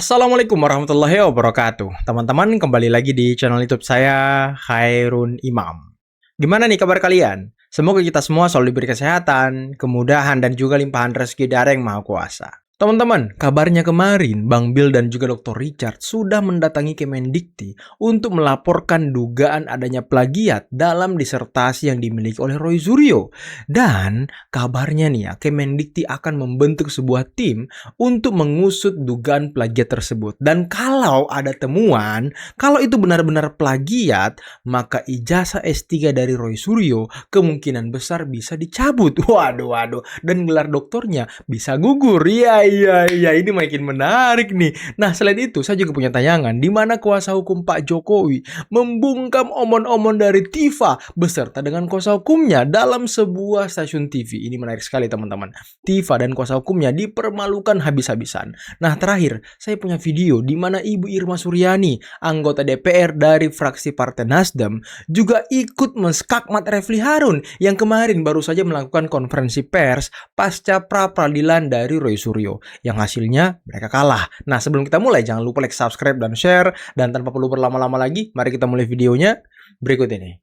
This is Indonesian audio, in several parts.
Assalamualaikum warahmatullahi wabarakatuh. Teman-teman, kembali lagi di channel YouTube saya, Khairun Imam. Gimana nih kabar kalian? Semoga kita semua selalu diberi kesehatan, kemudahan, dan juga limpahan rezeki dari Yang Maha Kuasa. Teman-teman, kabarnya kemarin Bang Bill dan juga Dr. Richard sudah mendatangi Kemendikti untuk melaporkan dugaan adanya plagiat dalam disertasi yang dimiliki oleh Roy Suryo. Dan kabarnya nih ya, Kemendikti akan membentuk sebuah tim untuk mengusut dugaan plagiat tersebut. Dan kalau ada temuan, kalau itu benar-benar plagiat, maka ijazah S3 dari Roy Suryo kemungkinan besar bisa dicabut. Waduh. Dan gelar doktornya bisa gugur. Iya, ini makin menarik nih. Nah, selain itu, saya juga punya tayangan di mana kuasa hukum Pak Jokowi membungkam omon-omon dari Tifa beserta dengan kuasa hukumnya dalam sebuah stasiun TV. Ini menarik sekali, teman-teman. Tifa dan kuasa hukumnya dipermalukan habis-habisan. Nah, terakhir, saya punya video di mana Ibu Irma Suryani, anggota DPR dari fraksi Partai Nasdem, juga ikut menskakmat Refli Harun yang kemarin baru saja melakukan konferensi pers pasca pra-peradilan dari Roy Suryo, yang hasilnya mereka kalah. Nah, sebelum kita mulai, jangan lupa like, subscribe, dan share. Dan tanpa perlu berlama-lama lagi, mari kita mulai videonya berikut ini.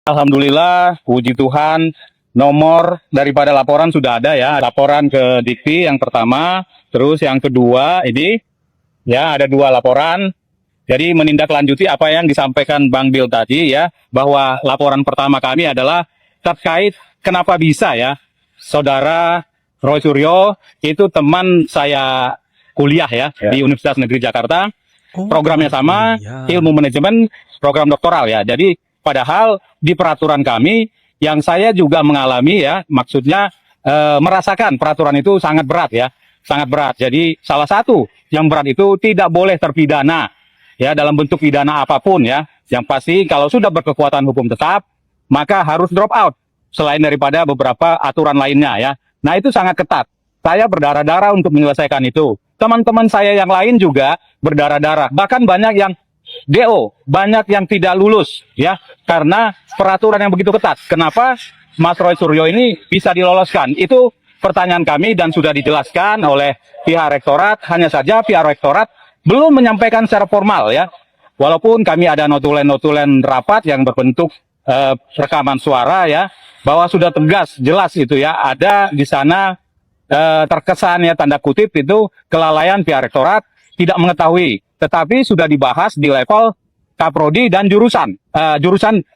Alhamdulillah, puji Tuhan, nomor daripada laporan sudah ada ya. Laporan ke Dikti yang pertama, terus yang kedua ini ya ada 2 laporan. Jadi menindaklanjuti apa yang disampaikan Bang Bill tadi ya, bahwa laporan pertama kami adalah terkait kenapa bisa ya Saudara Roy Suryo itu teman saya kuliah ya di Universitas Negeri Jakarta. Programnya sama, ilmu manajemen, program doktoral ya. Jadi padahal di peraturan kami yang saya juga mengalami ya, maksudnya merasakan peraturan itu sangat berat ya, sangat berat. Jadi salah satu yang berat itu tidak boleh terpidana ya dalam bentuk pidana apapun ya. Yang pasti kalau sudah berkekuatan hukum tetap maka harus drop out selain daripada beberapa aturan lainnya ya. Nah, itu sangat ketat. Saya berdarah-darah untuk menyelesaikan itu. Teman-teman saya yang lain juga berdarah-darah. Bahkan banyak yang DO, banyak yang tidak lulus ya karena peraturan yang begitu ketat. Kenapa Mas Roy Suryo ini bisa diloloskan? Itu pertanyaan kami dan sudah dijelaskan oleh pihak rektorat. Hanya saja pihak rektorat belum menyampaikan secara formal ya. Walaupun kami ada notulen-notulen rapat yang berbentuk rekaman suara ya, bahwa sudah tegas jelas itu ya, ada di sana terkesan ya tanda kutip itu kelalaian pihak rektorat tidak mengetahui, tetapi sudah dibahas di level Kaprodi dan jurusan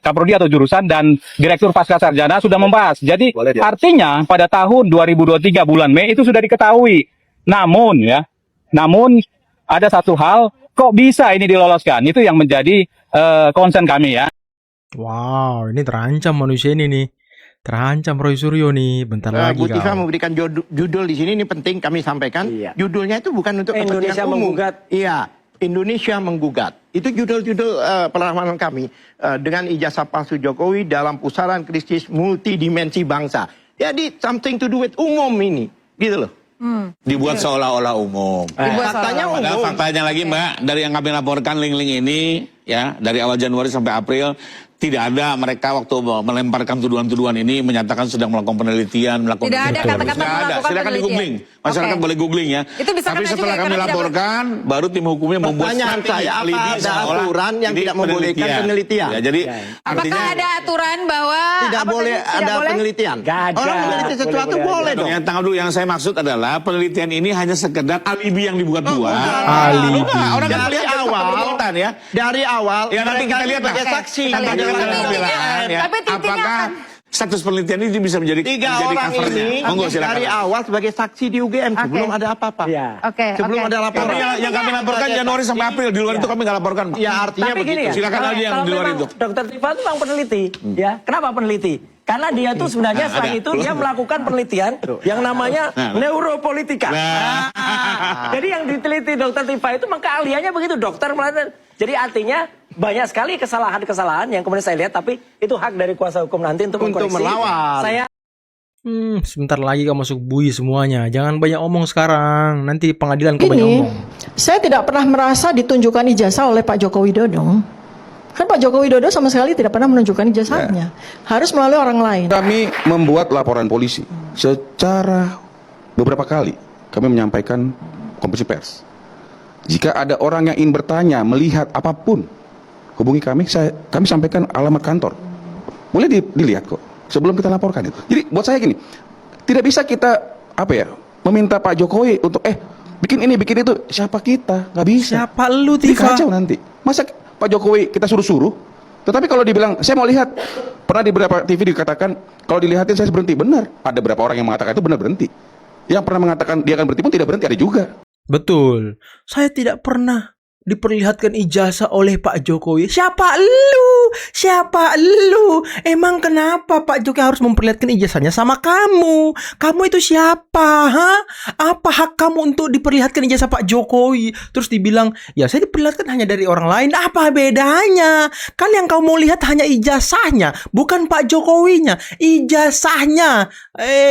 Kaprodi atau jurusan dan Direktur Pascasarjana sudah membahas. Jadi artinya pada tahun 2023 bulan Mei itu sudah diketahui. Namun ada satu hal, kok bisa ini diloloskan? Itu yang menjadi concern kami ya. Wow, ini terancam manusia ini nih. Terancam Roy Suryo nih, bentar lagi Bu Tifa kau. memberikan judul di sini, ini penting kami sampaikan. Iya. Judulnya itu bukan untuk Indonesia kepentingan umum. menggugat. Iya, Indonesia menggugat. Itu judul-judul perlawanan kami dengan ijazah palsu Jokowi dalam pusaran krisis multidimensi bangsa. Jadi something to do with umum ini, gitu loh. Dibuat seolah-olah umum. Faktanya Padahal umum. faktanya lagi Mbak, dari yang kami laporkan link-link ini ya, dari awal Januari sampai April tidak ada mereka waktu melemparkan tuduhan-tuduhan ini menyatakan sedang melakukan penelitian, melakukan Tidak ada kata-kata Tidak ada. melakukan Silakan di googling. penelitian. Masyarakat Oke. boleh googling ya. Itu bisa Tapi kena setelah juga kami karena tidak laporkan, baru tim hukumnya membuat Pertanyaan strategi saya, apa alibi ada seolah aturan yang ini tidak membolehkan penelitian? Ya, jadi Apakah artinya ada aturan bahwa Tidak apa boleh tadi? Tidak ada boleh? penelitian. Nggak ada. Orang meneliti sesuatu boleh dong. yang tanggal dulu yang saya maksud adalah penelitian ini hanya sekedar alibi yang dibuat-buat. Alibi. Orang kan Dari melihat awal, perbuatan ya. dari awal, Ya nanti kita lihat lah. sebagai saksi. Kita lihat. Nanti kita Tapi lihat intinya- pembelaan, ya. tapi intinya Apakah kan- status penelitian ini bisa menjadi 3 orang covernya? ini Monggo silakan. dari awal sebagai saksi di UGM Oke. sebelum ada apa-apa. Iya. Oke, Sebelum oke. ada laporan. Tapi yang kami laporkan Januari sampai April, di luar itu kami nggak laporkan. Pak. Ya artinya Tapi gini begitu. ya, Silakan kalau- aja yang kalau di luar memang itu. Dokter Tifa itu memang peneliti, ya. Kenapa peneliti? Karena dia tuh sebenarnya Nah, selain ada. itu dia melakukan penelitian yang namanya Nah. neuropolitika. Nah. Jadi yang diteliti Dokter Tifa itu memang keahliannya begitu, dokter melatihan. Jadi artinya banyak sekali kesalahan-kesalahan yang kemudian saya lihat, tapi itu hak dari kuasa hukum nanti untuk mengkoreksi. melawan. Saya Sebentar lagi kau masuk bui semuanya. Jangan banyak omong sekarang. Nanti pengadilan kau banyak Ini, omong. saya tidak pernah merasa ditunjukkan ijazah oleh Pak Joko Widodo. Kan Pak Joko Widodo sama sekali tidak pernah menunjukkan ijazahnya. Harus melalui orang lain. Kami membuat laporan polisi secara beberapa kali. Kami menyampaikan konferensi pers. Jika ada orang yang ingin bertanya, melihat apapun, hubungi kami, kami sampaikan alamat kantor. Boleh dilihat kok, sebelum kita laporkan itu. Jadi buat saya gini, tidak bisa kita meminta Pak Jokowi untuk bikin ini, bikin itu. Siapa kita? Nggak bisa. Siapa lu, Jadi Tifa? kacau nanti. Masa Pak Jokowi kita suruh-suruh, tetapi kalau dibilang, saya mau lihat, pernah di beberapa TV dikatakan, kalau dilihatin saya berhenti. Benar, ada beberapa orang yang mengatakan itu benar berhenti. Yang pernah mengatakan dia akan berhenti pun tidak berhenti, ada juga. Betul. Saya tidak pernah diperlihatkan ijazah oleh Pak Jokowi. Siapa lu? Siapa lu? Emang kenapa Pak Jokowi harus memperlihatkan ijazahnya sama kamu? Kamu itu siapa? Hah? Apa hak kamu untuk diperlihatkan ijazah Pak Jokowi? Terus dibilang, ya saya diperlihatkan hanya dari orang lain. Apa bedanya? Kan yang kamu mau lihat hanya ijazahnya, bukan Pak Jokowinya. Ijazahnya.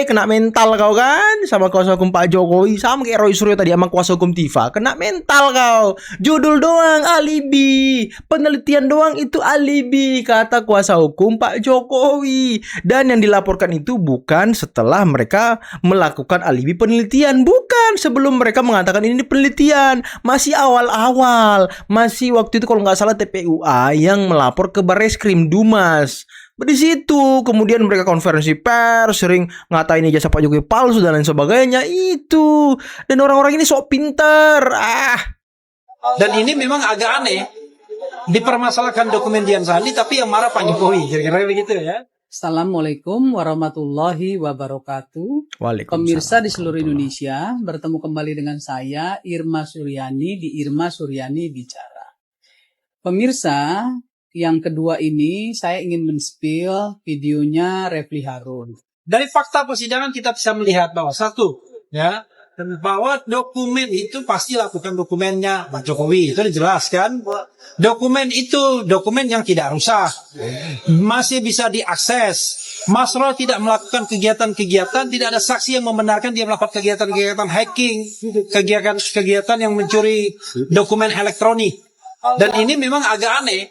Kena mental kau kan? Sama kuasa hukum Pak Jokowi. Sama kayak Roy Suryo tadi sama kuasa hukum Tifa. Kena mental kau. Judul doang alibi, penelitian doang itu alibi, kata kuasa hukum Pak Jokowi. Dan yang dilaporkan itu bukan setelah mereka melakukan alibi penelitian, bukan sebelum mereka mengatakan ini penelitian, masih awal-awal, masih waktu itu kalau nggak salah TPUA yang melapor ke Barreskrim Dumas. Di situ kemudian mereka konferensi pers, sering ngatain ijazah Pak Jokowi palsu dan lain sebagainya itu. Dan orang-orang ini sok pinter. Dan ini memang agak aneh, dipermasalahkan dokumen Dian Sandi tapi yang marah Pak Jokowi, kira-kira begitu ya. Assalamualaikum warahmatullahi wabarakatuh. Pemirsa di seluruh Indonesia, bertemu kembali dengan saya Irma Suryani di Irma Suryani Bicara. Pemirsa, yang kedua ini saya ingin men-spill videonya Refli Harun. Dari fakta persidangan kita bisa melihat bahwa satu, ya, bahwa dokumen itu pasti lakukan dokumennya Pak Jokowi, itu dijelaskan. Dokumen itu dokumen yang tidak rusak, masih bisa diakses. Mas Roy tidak melakukan kegiatan-kegiatan, tidak ada saksi yang membenarkan dia melakukan kegiatan-kegiatan hacking, kegiatan yang mencuri dokumen elektronik. Dan ini memang agak aneh,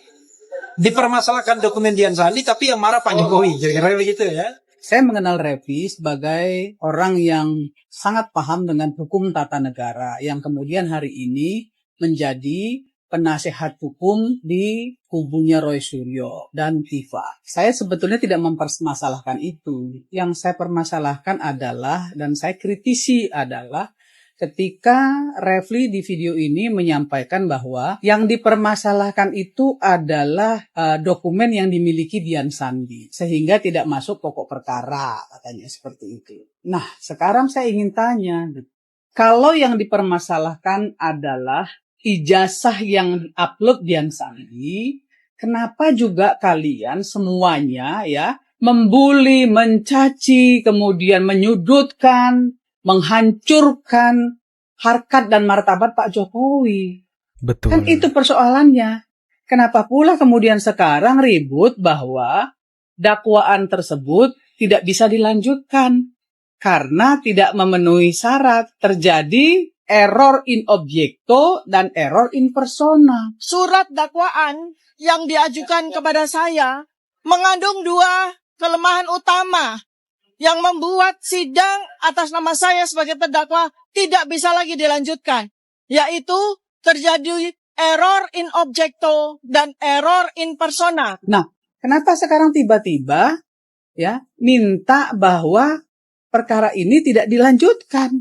dipermasalahkan dokumen Dian Sandi tapi yang marah Pak Jokowi, kira-kira begitu ya. Saya mengenal Refli sebagai orang yang sangat paham dengan hukum tata negara, yang kemudian hari ini menjadi penasehat hukum di kubunya Roy Suryo dan Tifa. Saya sebetulnya tidak mempermasalahkan itu. Yang saya permasalahkan adalah, dan saya kritisi adalah, ketika Refli di video ini menyampaikan bahwa yang dipermasalahkan itu adalah dokumen yang dimiliki Dian Sandi, sehingga tidak masuk pokok perkara, katanya seperti itu. Nah, sekarang saya ingin tanya, kalau yang dipermasalahkan adalah ijazah yang upload Dian Sandi, kenapa juga kalian semuanya ya membuli, mencaci, kemudian menyudutkan, menghancurkan harkat dan martabat Pak Jokowi? Betul. Kan itu persoalannya. Kenapa pula kemudian sekarang ribut bahwa dakwaan tersebut tidak bisa dilanjutkan karena tidak memenuhi syarat, terjadi error in objecto dan error in persona. Surat dakwaan yang diajukan kepada saya mengandung dua kelemahan utama yang membuat sidang atas nama saya sebagai terdakwa tidak bisa lagi dilanjutkan, yaitu terjadi error in objecto dan error in persona. Nah, kenapa sekarang tiba-tiba ya minta bahwa perkara ini tidak dilanjutkan?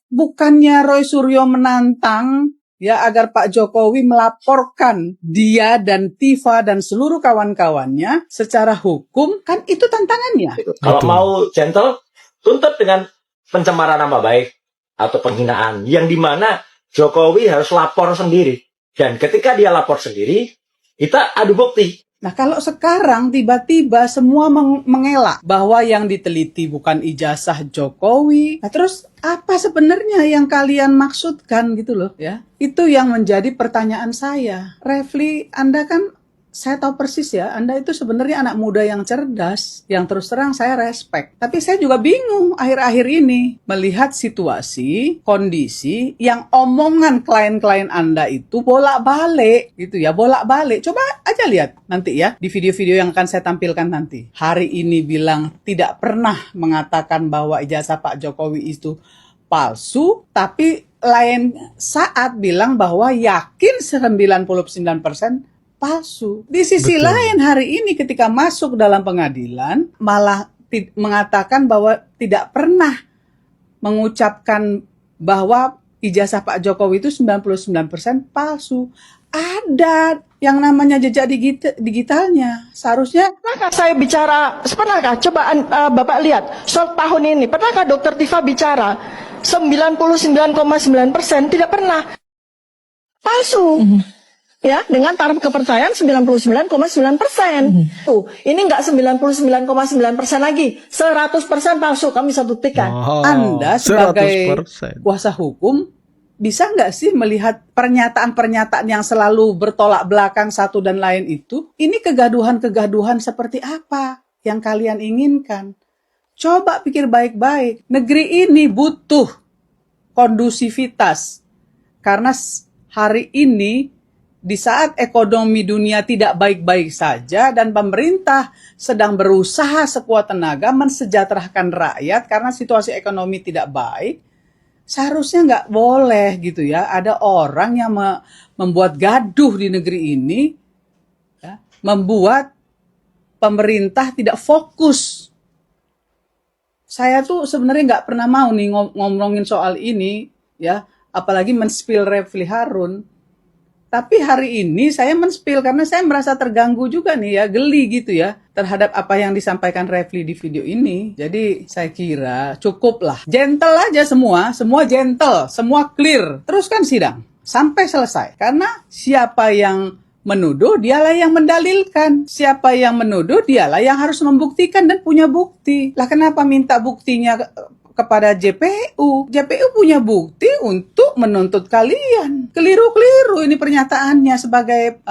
Bukannya Roy Suryo menantang ya agar Pak Jokowi melaporkan dia dan Tifa dan seluruh kawan-kawannya secara hukum, kan itu tantangannya. Kalau mau gentle, tuntut dengan pencemaran nama baik atau penghinaan, yang dimana Jokowi harus lapor sendiri. Dan ketika dia lapor sendiri, kita adu bukti. Nah, kalau sekarang tiba-tiba semua mengelak bahwa yang diteliti bukan ijazah Jokowi. Nah, terus apa sebenarnya yang kalian maksudkan gitu loh ya? Itu yang menjadi pertanyaan saya. Refli, Anda kan, saya tahu persis ya, Anda itu sebenarnya anak muda yang cerdas, yang terus terang saya respect. Tapi saya juga bingung akhir-akhir ini melihat situasi, kondisi yang omongan klien-klien Anda itu bolak-balik gitu ya, bolak-balik. Coba aja lihat nanti ya di video-video yang akan saya tampilkan nanti. Hari ini bilang tidak pernah mengatakan bahwa ijazah Pak Jokowi itu palsu, tapi lain saat bilang bahwa yakin 99% palsu. Di sisi Betul. lain hari ini ketika masuk dalam pengadilan malah mengatakan bahwa tidak pernah mengucapkan bahwa ijazah Pak Jokowi itu 99% palsu. Ada yang namanya jejak digitalnya. Seharusnya Pernahkah saya bicara, pernahkah coba Bapak lihat soal tahun ini, pernahkah Dokter Tifa bicara 99,9% tidak pernah palsu. Ya, dengan taraf kepercayaan 99,9%. Tuh, ini enggak 99,9% lagi, 100% palsu, kami bisa buktikan. Oh, Anda sebagai 100%. kuasa hukum bisa nggak sih melihat pernyataan-pernyataan yang selalu bertolak belakang satu dan lain itu? Ini kegaduhan-kegaduhan seperti apa yang kalian inginkan? Coba pikir baik-baik. Negeri ini butuh kondusivitas. Karena hari ini di saat ekonomi dunia tidak baik-baik saja dan pemerintah sedang berusaha sekuat tenaga mensejahterakan rakyat karena situasi ekonomi tidak baik, seharusnya nggak boleh gitu ya. Ada orang yang membuat gaduh di negeri ini, ya, membuat pemerintah tidak fokus. Saya tuh sebenarnya nggak pernah mau nih ngomongin soal ini, ya, apalagi men-spill Refli Harun. Tapi hari ini saya men-spill karena saya merasa terganggu juga nih ya, geli gitu ya terhadap apa yang disampaikan Refli di video ini. Jadi saya kira cukuplah. Gentle aja semua gentle, semua clear. Teruskan sidang sampai selesai. Karena siapa yang menuduh dialah yang mendalilkan. Siapa yang menuduh dialah yang harus membuktikan dan punya bukti. Lah kenapa minta buktinya kepada JPU? JPU punya bukti untuk menuntut kalian. Keliru-keliru ini pernyataannya sebagai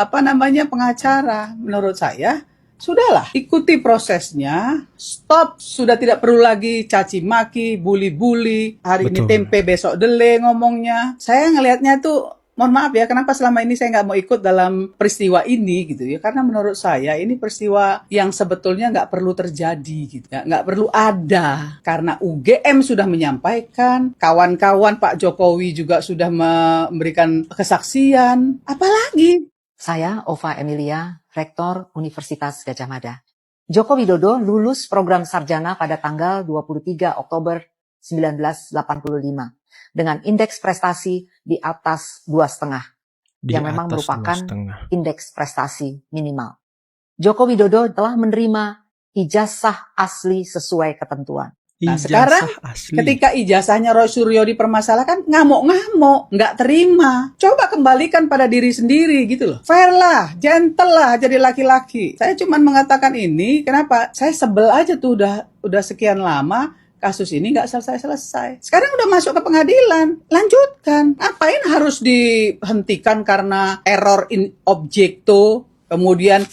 pengacara. Menurut saya, sudahlah, ikuti prosesnya. Stop, sudah tidak perlu lagi caci maki, bully-bully. Hari ini Betul. tempe, besok dele ngomongnya. Saya ngelihatnya tuh, mohon maaf ya, kenapa selama ini saya nggak mau ikut dalam peristiwa ini gitu ya? Karena menurut saya ini peristiwa yang sebetulnya nggak perlu terjadi gitu, ya, nggak perlu ada. Karena UGM sudah menyampaikan, kawan-kawan Pak Jokowi juga sudah memberikan kesaksian. Apalagi? Saya Ova Emilia, Rektor Universitas Gadjah Mada. Joko Widodo lulus program sarjana pada tanggal 23 Oktober 1985 dengan indeks prestasi di atas 2,5 yang memang merupakan indeks prestasi minimal. Joko Widodo telah menerima ijazah asli sesuai ketentuan. Nah sekarang ketika ijazahnya Roy Suryo dipermasalahkan, ngamuk-ngamuk, nggak terima. Coba kembalikan pada diri sendiri gitu loh. Fair lah, gentle lah jadi laki-laki. Saya cuma mengatakan ini, kenapa? Saya sebel aja tuh udah sekian lama kasus ini nggak selesai-selesai. Sekarang udah masuk ke pengadilan, lanjutkan. Ngapain harus dihentikan karena error in objecto, kemudian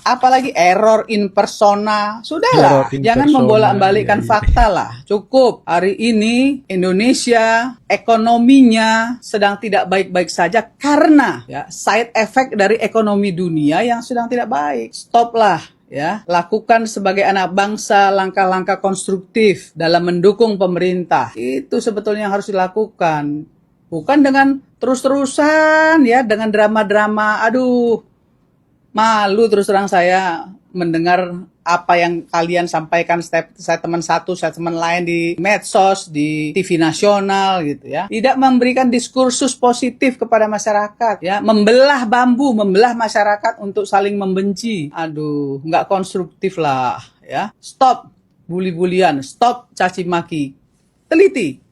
apalagi error in persona. Sudahlah, jangan membolak-balikkan fakta lah. Cukup. Hari ini Indonesia ekonominya sedang tidak baik-baik saja karena ya side effect dari ekonomi dunia yang sedang tidak baik. Stoplah. Ya, lakukan sebagai anak bangsa langkah-langkah konstruktif dalam mendukung pemerintah. Itu sebetulnya yang harus dilakukan. Bukan dengan terus-terusan ya, dengan drama-drama. Aduh, malu terus terang saya mendengar apa yang kalian sampaikan statement satu, statement lain di medsos, di TV nasional gitu ya. Tidak memberikan diskursus positif kepada masyarakat ya, membelah bambu, membelah masyarakat untuk saling membenci. Aduh, nggak konstruktif lah ya. Stop bully-bulian, stop caci maki. Teliti.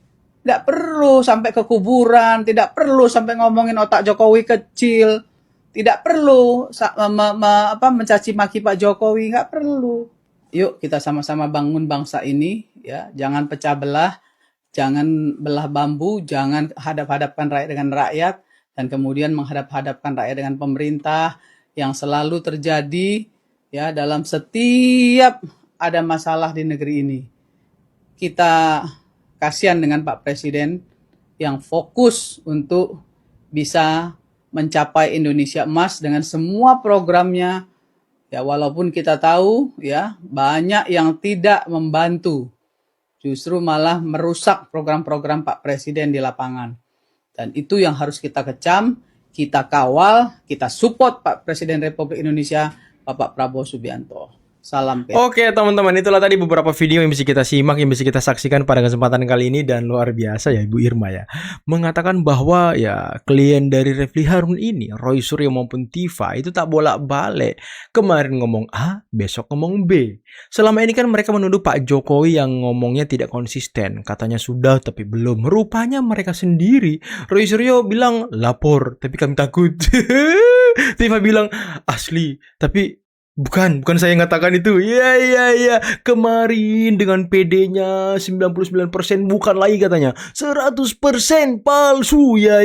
Tidak perlu sampai ke kuburan, tidak perlu sampai ngomongin otak Jokowi kecil. Tidak perlu mencaci maki Pak Jokowi, nggak perlu. Yuk kita sama-sama bangun bangsa ini, ya. Jangan pecah belah, jangan belah bambu, jangan hadap-hadapkan rakyat dengan rakyat, dan kemudian menghadap-hadapkan rakyat dengan pemerintah yang selalu terjadi, ya, dalam setiap ada masalah di negeri ini. Kita kasihan dengan Pak Presiden yang fokus untuk bisa mencapai Indonesia Emas dengan semua programnya, ya walaupun kita tahu ya banyak yang tidak membantu justru malah merusak program-program Pak Presiden di lapangan. Dan itu yang harus kita kecam, kita kawal, kita support Pak Presiden Republik Indonesia, Bapak Prabowo Subianto. Salam PR. Oke teman-teman, itulah tadi beberapa video yang bisa kita simak, yang bisa kita saksikan pada kesempatan kali ini. Dan luar biasa ya Ibu Irma ya, mengatakan bahwa ya klien dari Refly Harun ini, Roy Suryo maupun Tifa, itu tak bolak-balik. Kemarin ngomong A, besok ngomong B. Selama ini kan mereka menuduh Pak Jokowi yang ngomongnya tidak konsisten. Katanya sudah tapi belum. Rupanya mereka sendiri. Roy Suryo bilang lapor tapi kami takut. Tifa bilang asli tapi bukan saya yang katakan itu. Iya. Kemarin dengan PD-nya 99% bukan lagi katanya. 100% palsu. Ya.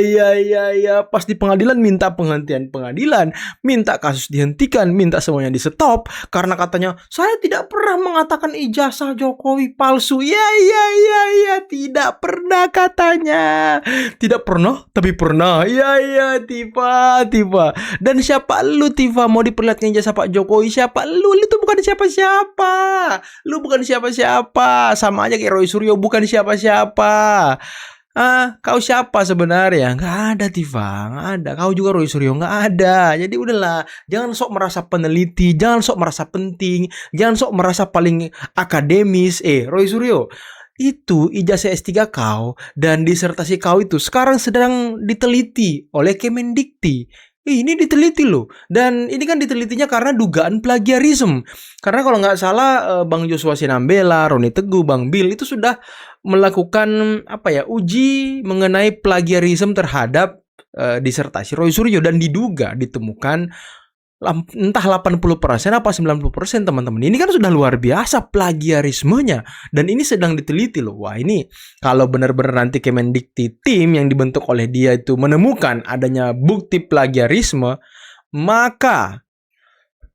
Pas di pengadilan minta penghentian pengadilan, minta kasus dihentikan, minta semuanya di stop karena katanya saya tidak pernah mengatakan ijazah Jokowi palsu. Ya. Tidak pernah katanya. Tidak pernah, tapi pernah. Ya, Tifa. Dan siapa lu Tifa mau diperlihatkan ijazah Pak Jokowi? Siapa lu tuh bukan siapa-siapa. Lu bukan siapa-siapa. Sama aja kayak Roy Suryo bukan siapa-siapa. Kau siapa sebenarnya? Nggak ada Tifa, nggak ada. Kau juga Roy Suryo nggak ada. Jadi udahlah, jangan sok merasa peneliti, jangan sok merasa penting, jangan sok merasa paling akademis. Roy Suryo, itu ijazah S3 kau dan disertasi kau itu sekarang sedang diteliti oleh Kemendikti. Ini diteliti loh. Dan ini kan ditelitinya karena dugaan plagiarisme. Karena kalau nggak salah Bang Joshua Sinambela, Roni Teguh, Bang Bill itu sudah melakukan uji mengenai plagiarisme terhadap disertasi Roy Suryo. Dan diduga ditemukan entah 80% apa 90% teman-teman. Ini kan sudah luar biasa plagiarismenya. Dan ini sedang diteliti loh. Wah ini kalau benar-benar nanti Kemendikti tim yang dibentuk oleh dia itu menemukan adanya bukti plagiarisme, maka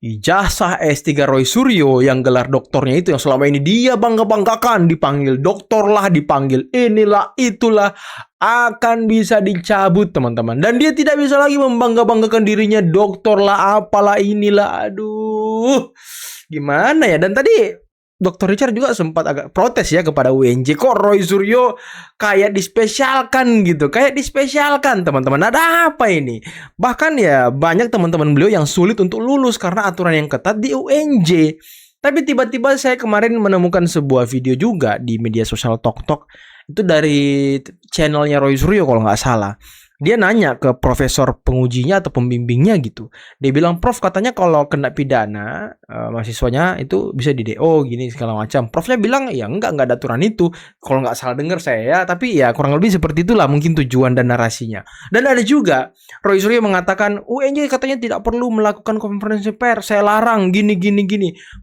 ijazah S3 Roy Suryo yang gelar doktornya itu yang selama ini dia bangga-banggakan, dipanggil doktor lah, dipanggil inilah itulah, akan bisa dicabut teman-teman. Dan dia tidak bisa lagi membangga-banggakan dirinya doktor lah, apalah inilah. Aduh, gimana ya. Dan tadi Dr. Richard juga sempat agak protes ya kepada UNJ. Kok Roy Suryo kayak dispesialkan gitu. Kayak dispesialkan teman-teman. Ada apa ini? Bahkan ya banyak teman-teman beliau yang sulit untuk lulus karena aturan yang ketat di UNJ. Tapi tiba-tiba saya kemarin menemukan sebuah video juga di media sosial TokTok. Itu dari channelnya Roy Suryo kalau nggak salah. Dia nanya ke profesor pengujinya atau pembimbingnya gitu. Dia bilang, Prof katanya kalau kena pidana mahasiswanya itu bisa di DO gini segala macam. Profnya bilang ya enggak ada aturan itu. Kalau nggak salah dengar saya ya, tapi ya kurang lebih seperti itulah mungkin tujuan dan narasinya. Dan ada juga Roy Suryo mengatakan UNJ katanya tidak perlu melakukan konferensi pers, saya larang gini.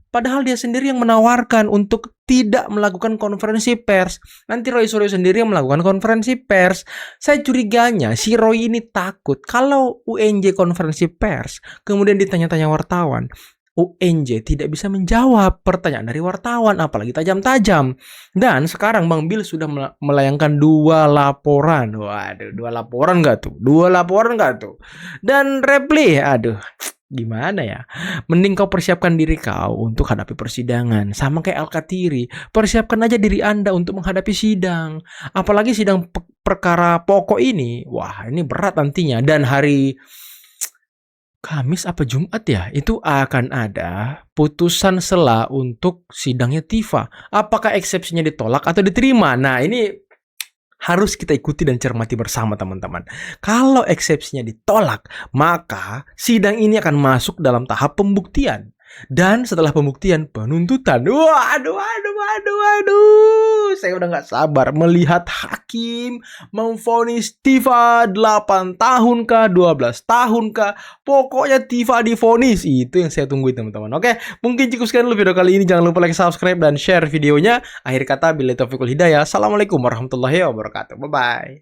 Padahal dia sendiri yang menawarkan untuk tidak melakukan konferensi pers. Nanti Roy Suryo sendiri yang melakukan konferensi pers. Saya curiganya si Roy ini takut kalau UNJ konferensi pers, kemudian ditanya-tanya wartawan, UNJ tidak bisa menjawab pertanyaan dari wartawan, apalagi tajam-tajam. Dan sekarang Bang Bill sudah melayangkan 2 laporan. Waduh, 2 laporan nggak tuh? 2 laporan nggak tuh? Dan Refly, aduh, gimana ya? Mending kau persiapkan diri kau untuk hadapi persidangan. Sama kayak Al-Katiri, persiapkan aja diri Anda untuk menghadapi sidang. Apalagi sidang perkara pokok ini. Wah, ini berat nantinya. Dan hari Kamis apa Jumat ya? Itu akan ada putusan sela untuk sidangnya Tifa. Apakah eksepsinya ditolak atau diterima? Nah, ini harus kita ikuti dan cermati bersama teman-teman. Kalau eksepsinya ditolak, maka sidang ini akan masuk dalam tahap pembuktian. Dan setelah pembuktian, penuntutan. Waduh. Saya udah gak sabar melihat hakim memvonis Tifa 8 tahun kah, 12 tahun kah. Pokoknya Tifa divonis. Itu yang saya tungguin teman-teman. Oke, mungkin cukup sekian dulu video kali ini. Jangan lupa like, subscribe, dan share videonya. Akhir kata, billahi taufiq wal hidayah. Assalamualaikum warahmatullahi wabarakatuh. Bye-bye.